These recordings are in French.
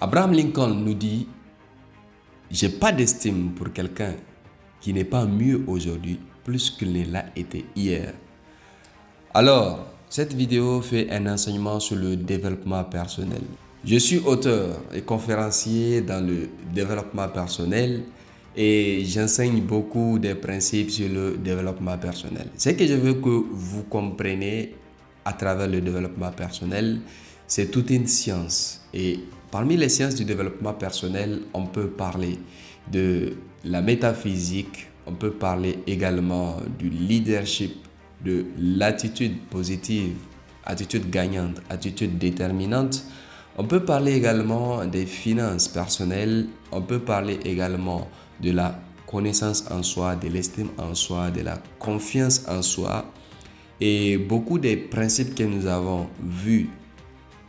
Abraham Lincoln nous dit « J'ai pas d'estime pour quelqu'un qui n'est pas mieux aujourd'hui plus qu'il ne l'a été hier. » Alors, cette vidéo fait un enseignement sur le développement personnel. Je suis auteur et conférencier dans le développement personnel et j'enseigne beaucoup des principes sur le développement personnel. Ce que je veux que vous compreniez à travers le développement personnel, c'est toute une science. Et parmi les sciences du développement personnel, on peut parler de la métaphysique, on peut parler également du leadership, de l'attitude positive, attitude gagnante, attitude déterminante. On peut parler également des finances personnelles, on peut parler également de la connaissance en soi, de l'estime en soi, de la confiance en soi. Et beaucoup des principes que nous avons vus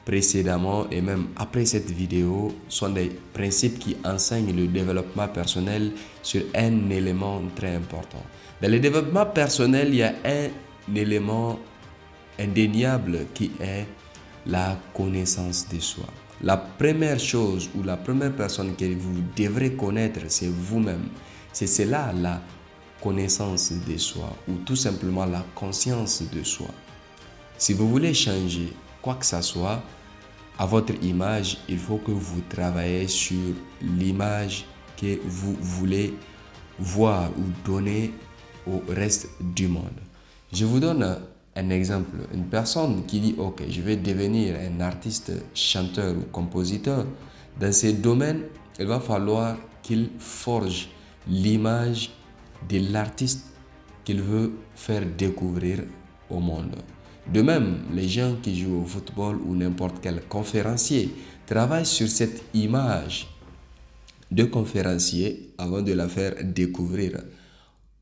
précédemment et même après cette vidéo sont des principes qui enseignent le développement personnel sur un élément très important. Dans le développement personnel, il y a un élément indéniable qui est la connaissance de soi. La première chose ou la première personne que vous devrez connaître, c'est vous-même. C'est cela la connaissance de soi ou tout simplement la conscience de soi. Si vous voulez changer quoi que ce soit à votre image, il faut que vous travaillez sur l'image que vous voulez voir ou donner au reste du monde. Je vous donne un exemple. Une personne qui dit « Ok, je vais devenir un artiste, chanteur ou compositeur ». Dans ce domaine, il va falloir qu'il forge l'image de l'artiste qu'il veut faire découvrir au monde. De même, les gens qui jouent au football ou n'importe quel conférencier travaillent sur cette image de conférencier avant de la faire découvrir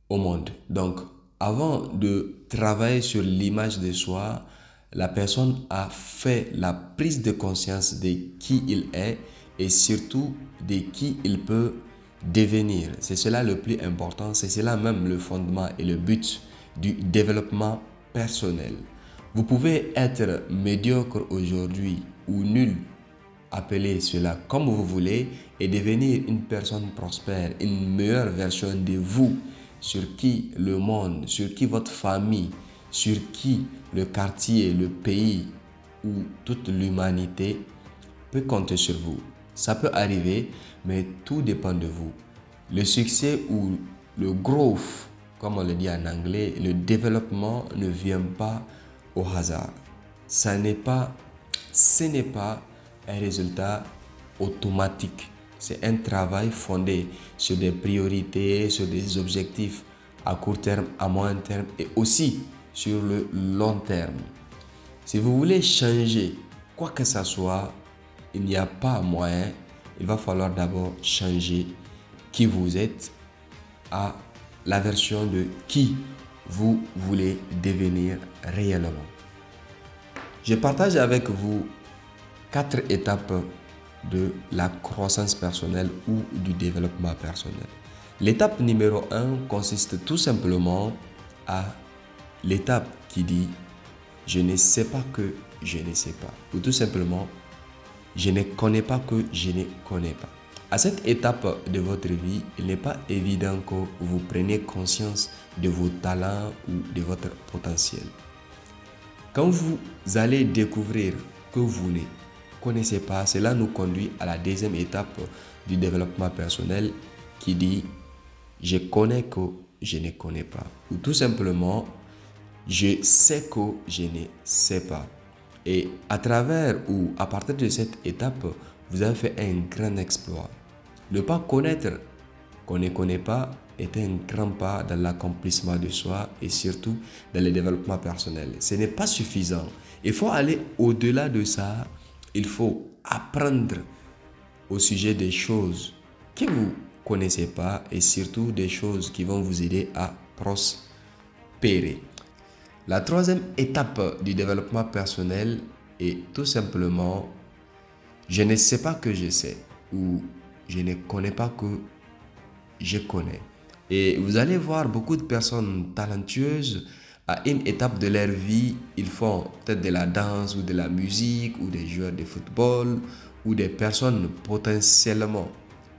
au monde. Donc, avant de travailler sur l'image de soi, la personne a fait la prise de conscience de qui il est et surtout de qui il peut devenir. C'est cela le plus important, c'est cela même le fondement et le but du développement personnel. Vous pouvez être médiocre aujourd'hui ou nul, appelez cela comme vous voulez, et devenir une personne prospère, une meilleure version de vous, sur qui le monde, sur qui votre famille, sur qui le quartier, le pays ou toute l'humanité peut compter sur vous. Ça peut arriver, mais tout dépend de vous. Le succès ou le growth, comme on le dit en anglais, le développement ne vient pas au hasard. Ce n'est pas un résultat automatique. C'est un travail fondé sur des priorités, sur des objectifs à court terme, à moyen terme et aussi sur le long terme. Si vous voulez changer quoi que ce soit, il n'y a pas moyen. Il va falloir d'abord changer qui vous êtes à la version de qui vous voulez devenir réellement. Je partage avec vous 4 étapes de la croissance personnelle ou du développement personnel. L'étape numéro 1 consiste tout simplement à l'étape qui dit « Je ne sais pas que je ne sais pas » ou tout simplement « Je ne connais pas que je ne connais pas ». À cette étape de votre vie, il n'est pas évident que vous preniez conscience de vos talents ou de votre potentiel. Quand vous allez découvrir que vous ne connaissez pas, cela nous conduit à la deuxième étape du développement personnel qui dit « Je connais que je ne connais pas » ou tout simplement « Je sais que je ne sais pas ». Et à travers ou à partir de cette étape, vous avez fait un grand exploit. Ne pas connaître qu'on ne connaît pas est un grand pas dans l'accomplissement de soi et surtout dans le développement personnel. Ce n'est pas suffisant. Il faut aller au-delà de ça. Il faut apprendre au sujet des choses que vous ne connaissez pas et surtout des choses qui vont vous aider à prospérer. La troisième étape du développement personnel est tout simplement « Je ne sais pas que je sais » ou « Je ne connais pas que je connais. Et vous allez voir beaucoup de personnes talentueuses à une étape de leur vie, ils font peut-être de la danse ou de la musique ou des joueurs de football ou des personnes potentiellement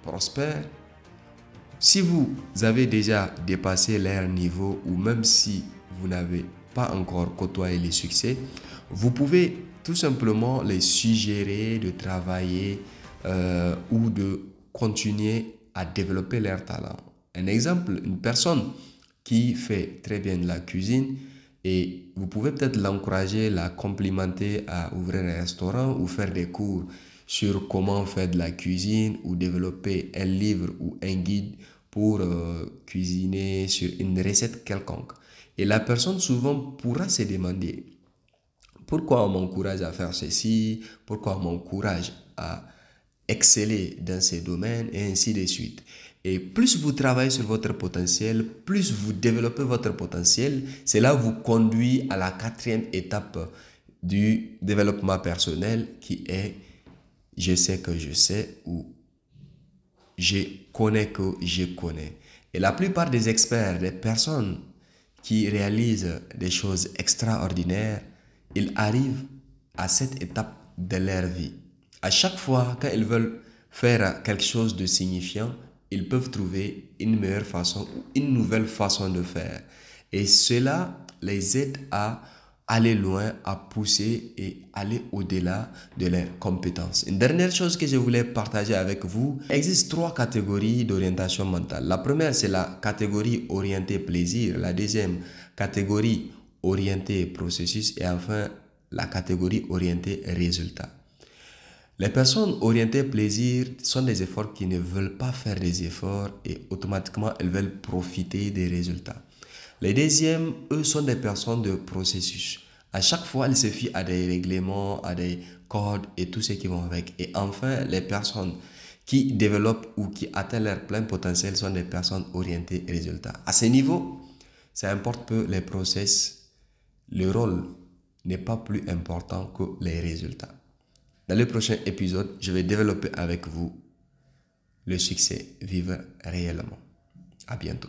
prospères. Si vous avez déjà dépassé leur niveau ou même si vous n'avez pas encore côtoyé les succès, vous pouvez tout simplement les suggérer de travailler ou de continuer à développer leur talent. Un exemple, une personne qui fait très bien de la cuisine et vous pouvez peut-être l'encourager, la complimenter à ouvrir un restaurant ou faire des cours sur comment faire de la cuisine ou développer un livre ou un guide pour cuisiner sur une recette quelconque. Et la personne souvent pourra se demander pourquoi on m'encourage à faire ceci, pourquoi on m'encourage à exceller dans ces domaines et ainsi de suite. Et plus vous travaillez sur votre potentiel, plus vous développez votre potentiel, cela vous conduit à la quatrième étape du développement personnel qui est je sais que je sais ou je connais que je connais. Et la plupart des experts, des personnes qui réalisent des choses extraordinaires, ils arrivent à cette étape de leur vie. À chaque fois, quand ils veulent faire quelque chose de signifiant, ils peuvent trouver une meilleure façon ou une nouvelle façon de faire. Et cela les aide à aller loin, à pousser et aller au-delà de leurs compétences. Une dernière chose que je voulais partager avec vous, il existe 3 catégories d'orientation mentale. La première, c'est la catégorie orientée plaisir. La deuxième, catégorie orientée processus. Et enfin, la catégorie orientée résultat. Les personnes orientées plaisir sont des efforts qui ne veulent pas faire des efforts et automatiquement elles veulent profiter des résultats. Les deuxièmes, eux, sont des personnes de processus. À chaque fois, elles se fient à des règlements, à des codes et tout ce qui va avec. Et enfin, les personnes qui développent ou qui atteignent leur plein potentiel sont des personnes orientées résultats. À ce niveau, ça importe peu les process. Le rôle n'est pas plus important que les résultats. Dans le prochain épisode, je vais développer avec vous le succès, vivre réellement. À bientôt.